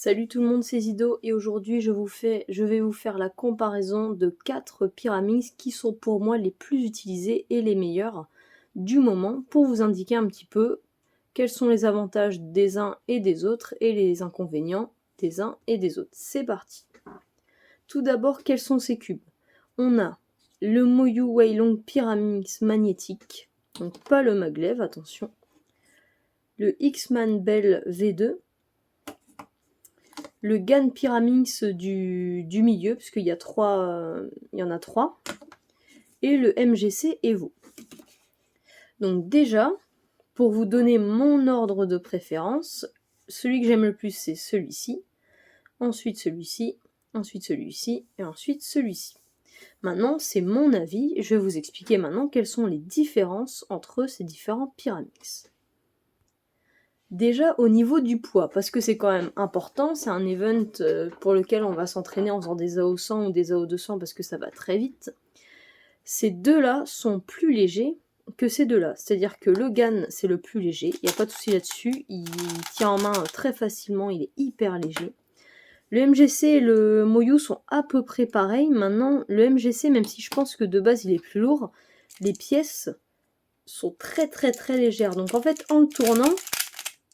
Salut tout le monde, c'est Zido et aujourd'hui je vais vous faire la comparaison de 4 Pyraminx qui sont pour moi les plus utilisés et les meilleurs du moment pour vous indiquer un petit peu quels sont les avantages des uns et des autres et les inconvénients des uns et des autres. C'est parti. Tout d'abord, quels sont ces cubes? On a le Moyu Weilong Pyraminx magnétique, donc pas le maglev, attention. Le X-Man Bell V2. Le GAN Pyraminx du milieu, puisqu'il y en a 3, et le MGC Evo. Donc déjà, pour vous donner mon ordre de préférence, celui que j'aime le plus c'est celui-ci, ensuite celui-ci, ensuite celui-ci, et ensuite celui-ci. Maintenant, c'est mon avis, je vais vous expliquer maintenant quelles sont les différences entre ces différents Pyraminx. Déjà au niveau du poids, parce que c'est quand même important, c'est un event pour lequel on va s'entraîner en faisant des AO 100 ou des AO 200 parce que ça va très vite. Ces deux-là sont plus légers que ces deux-là, c'est-à-dire que le GAN c'est le plus léger, il n'y a pas de souci là-dessus, il tient en main très facilement, il est hyper léger. Le MGC et le Moyu sont à peu près pareils. Maintenant, le MGC, même si je pense que de base il est plus lourd, les pièces sont très très très légères. Donc en fait, en le tournant,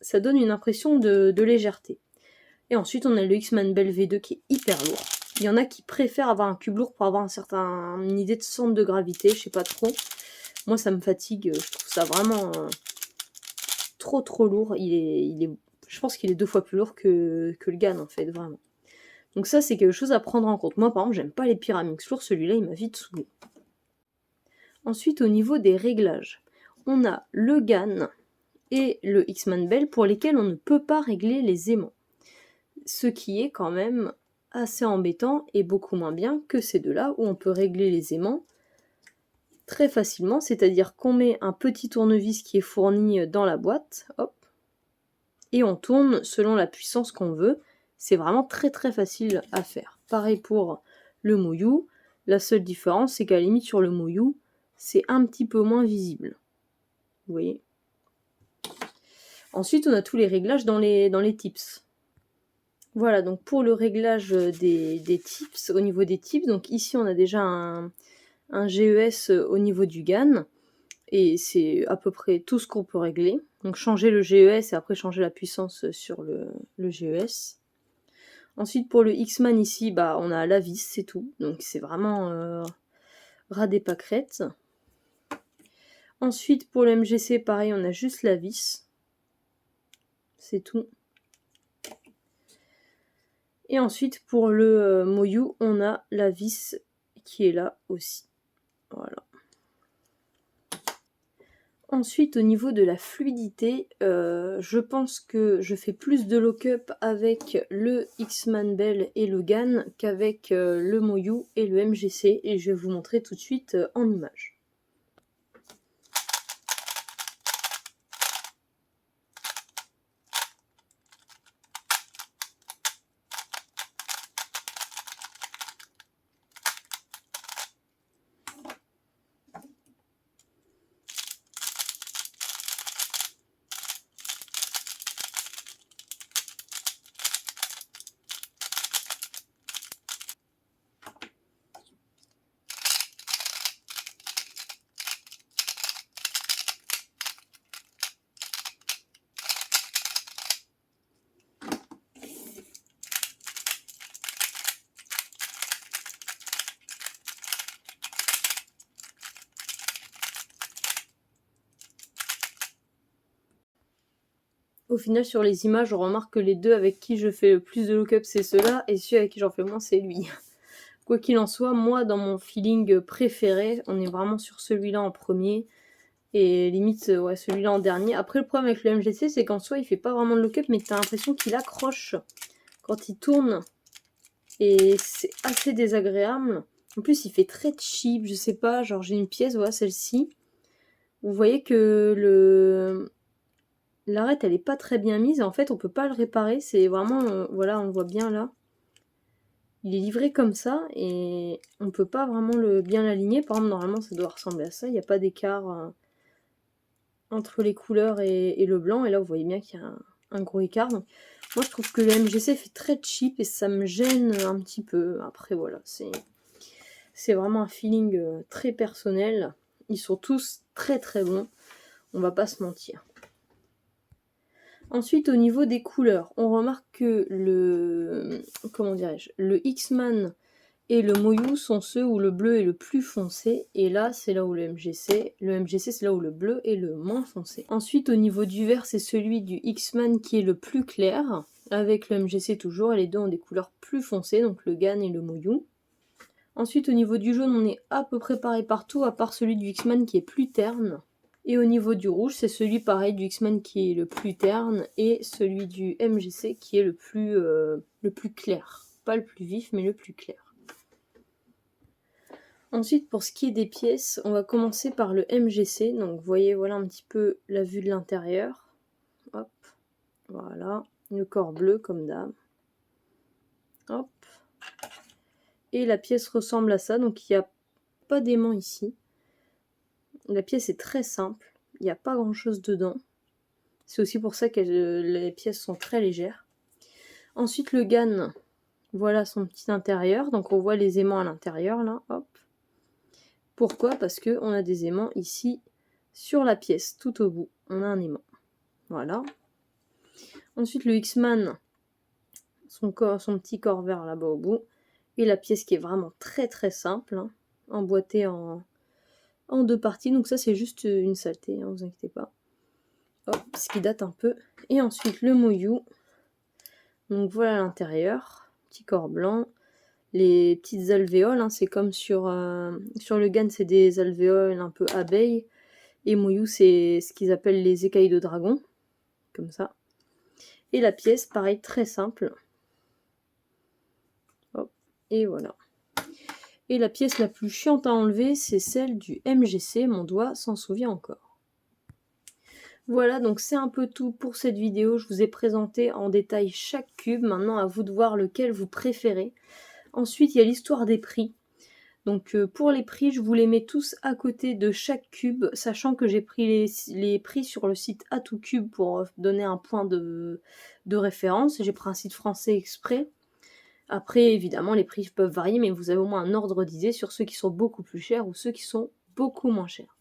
ça donne une impression de légèreté. Et ensuite, on a le X-Man Bell V2 qui est hyper lourd. Il y en a qui préfèrent avoir un cube lourd pour avoir une idée de centre de gravité, je sais pas trop. Moi, ça me fatigue, je trouve ça vraiment trop lourd. Je pense qu'il est 2 fois plus lourd que le GAN, en fait, vraiment. Donc ça, c'est quelque chose à prendre en compte. Moi, par exemple, j'aime pas les Pyraminx lourds, celui-là, il m'a vite saoulé. Ensuite, au niveau des réglages, on a le GAN et le X-Man Bell pour lesquels on ne peut pas régler les aimants. Ce qui est quand même assez embêtant et beaucoup moins bien que ces deux-là où on peut régler les aimants très facilement, c'est-à-dire qu'on met un petit tournevis qui est fourni dans la boîte, hop, et on tourne selon la puissance qu'on veut. C'est vraiment très très facile à faire. Pareil pour le Moyu, la seule différence c'est qu'à la limite sur le Moyu, c'est un petit peu moins visible. Vous voyez ? Ensuite, on a tous les réglages dans les tips. Voilà, donc pour le réglage des tips, au niveau des tips, donc ici on a déjà un GES au niveau du GAN, et c'est à peu près tout ce qu'on peut régler. Donc changer le GES et après changer la puissance sur le GES. Ensuite pour le X-Man ici, bah, on a la vis, c'est tout. Donc c'est vraiment ras des pâquerettes. Ensuite pour le MGC, pareil, on a juste la vis. C'est tout. Et ensuite pour le Moyu, on a la vis qui est là aussi. Voilà. Ensuite, au niveau de la fluidité, je pense que je fais plus de lock-up avec le X-Man Bell et le GAN qu'avec le Moyu et le MGC, et je vais vous montrer tout de suite en image. Au final, sur les images, on remarque que les deux avec qui je fais le plus de look-up, c'est ceux-là, et celui avec qui j'en fais moins, c'est lui. Quoi qu'il en soit, moi, dans mon feeling préféré, on est vraiment sur celui-là en premier, et limite, ouais, celui-là en dernier. Après, le problème avec le MGC, c'est qu'en soi, il fait pas vraiment de lock-up, mais t'as l'impression qu'il accroche quand il tourne, et c'est assez désagréable. En plus, il fait très cheap, je sais pas, genre j'ai une pièce, voilà, celle-ci. Vous voyez que l'arête, elle est pas très bien mise, et en fait, on peut pas le réparer, c'est vraiment, voilà, on le voit bien là. Il est livré comme ça, et on peut pas vraiment bien l'aligner. Par exemple, normalement, ça doit ressembler à ça, il n'y a pas d'écart entre les couleurs et le blanc, et là, vous voyez bien qu'il y a un gros écart. Donc, Moi je trouve que le MGC fait très cheap et ça me gêne un petit peu. Après voilà, c'est vraiment un feeling très personnel. Ils sont tous très très bons, on va pas se mentir. Ensuite, au niveau des couleurs, on remarque que le X-Man et le Moyu sont ceux où le bleu est le plus foncé, et là c'est là où le MGC c'est là où le bleu est le moins foncé. Ensuite, au niveau du vert, c'est celui du X-Man qui est le plus clair, avec le MGC toujours, et les deux ont des couleurs plus foncées, donc le Gan et le Moyu. Ensuite, au niveau du jaune, on est à peu près pareil partout, à part celui du X-Man qui est plus terne. Et au niveau du rouge, c'est celui pareil du X-Man qui est le plus terne et celui du MGC qui est le plus clair. Pas le plus vif, mais le plus clair. Ensuite, pour ce qui est des pièces, on va commencer par le MGC. Donc, vous voyez, voilà un petit peu la vue de l'intérieur. Hop, voilà. Le corps bleu, comme d'hab. Hop. Et la pièce ressemble à ça, donc il n'y a pas d'aimant ici. La pièce est très simple, il n'y a pas grand chose dedans. C'est aussi pour ça que les pièces sont très légères. Ensuite le GAN, voilà son petit intérieur, donc on voit les aimants à l'intérieur là, hop. Pourquoi? Parce qu'on a des aimants ici sur la pièce, tout au bout, on a un aimant. Voilà. Ensuite le X-Man, son petit corps vert là-bas au bout, et la pièce qui est vraiment très très simple, hein, emboîtée en 2 parties, donc ça c'est juste une saleté, hein, vous inquiétez pas. Hop, ce qui date un peu. Et ensuite le Moyu, donc voilà l'intérieur, petit corps blanc, les petites alvéoles, hein, c'est comme sur le GAN, c'est des alvéoles un peu abeilles, et Moyu c'est ce qu'ils appellent les écailles de dragon, comme ça. Et la pièce, pareil, très simple. Hop, et voilà. Et la pièce la plus chiante à enlever, c'est celle du MGC, mon doigt s'en souvient encore. Voilà, donc c'est un peu tout pour cette vidéo. Je vous ai présenté en détail chaque cube. Maintenant, à vous de voir lequel vous préférez. Ensuite, il y a l'histoire des prix. Donc pour les prix, je vous les mets tous à côté de chaque cube, sachant que j'ai pris les prix sur le site A2Cube pour donner un point de référence. J'ai pris un site français exprès. Après, évidemment, les prix peuvent varier, mais vous avez au moins un ordre d'idée sur ceux qui sont beaucoup plus chers ou ceux qui sont beaucoup moins chers.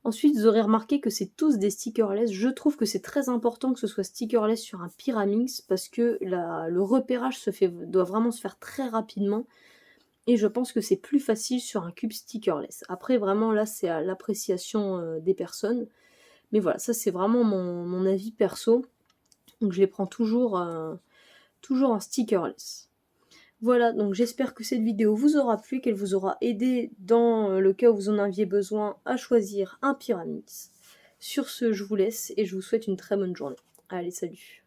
Ensuite, vous aurez remarqué que c'est tous des stickerless. Je trouve que c'est très important que ce soit stickerless sur un Pyraminx parce que le repérage doit vraiment se faire très rapidement. Et je pense que c'est plus facile sur un cube stickerless. Après, vraiment, là, c'est à l'appréciation des personnes. Mais voilà, ça, c'est vraiment mon avis perso. Donc, je les prends toujours en stickerless. Voilà, donc j'espère que cette vidéo vous aura plu, qu'elle vous aura aidé dans le cas où vous en aviez besoin à choisir un Pyraminx. Sur ce, je vous laisse et je vous souhaite une très bonne journée. Allez, salut!